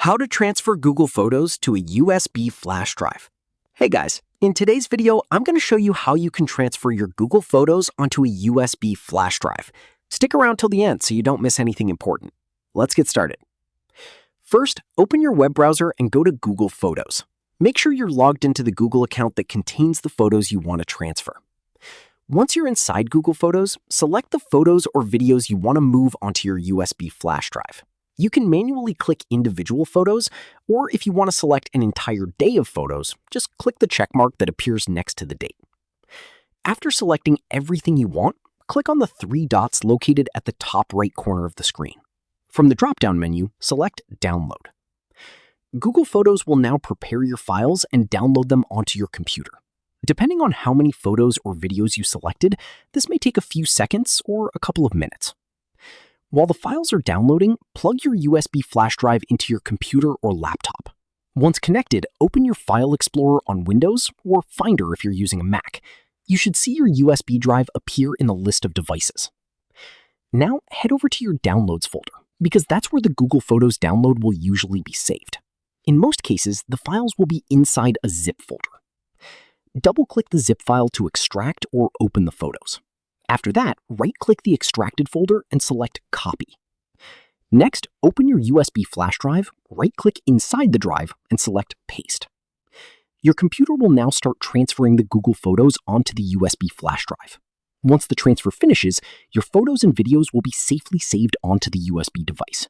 How to transfer Google Photos to a USB flash drive. Hey guys, in today's video, I'm going to show you how you can transfer your Google Photos onto a USB flash drive. Stick around till the end so you don't miss anything important. Let's get started. First, open your web browser and go to Google Photos. Make sure you're logged into the Google account that contains the photos you want to transfer. Once you're inside Google Photos, select the photos or videos you want to move onto your USB flash drive. You can manually click individual photos, or if you want to select an entire day of photos, just click the check mark that appears next to the date. After selecting everything you want, click on the three dots located at the top right corner of the screen. From the drop-down menu, select Download. Google Photos will now prepare your files and download them onto your computer. Depending on how many photos or videos you selected, this may take a few seconds or a couple of minutes. While the files are downloading, plug your USB flash drive into your computer or laptop. Once connected, open your File Explorer on Windows or Finder if you're using a Mac. You should see your USB drive appear in the list of devices. Now head over to your Downloads folder, because that's where the Google Photos download will usually be saved. In most cases, the files will be inside a zip folder. Double-click the zip file to extract or open the photos. After that, right-click the extracted folder and select Copy. Next, open your USB flash drive, right-click inside the drive, and select Paste. Your computer will now start transferring the Google Photos onto the USB flash drive. Once the transfer finishes, your photos and videos will be safely saved onto the USB device.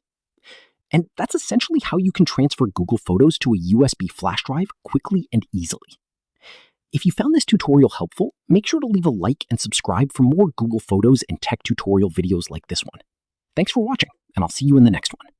And that's essentially how you can transfer Google Photos to a USB flash drive quickly and easily. If you found this tutorial helpful, make sure to leave a like and subscribe for more Google Photos and tech tutorial videos like this one. Thanks for watching, and I'll see you in the next one.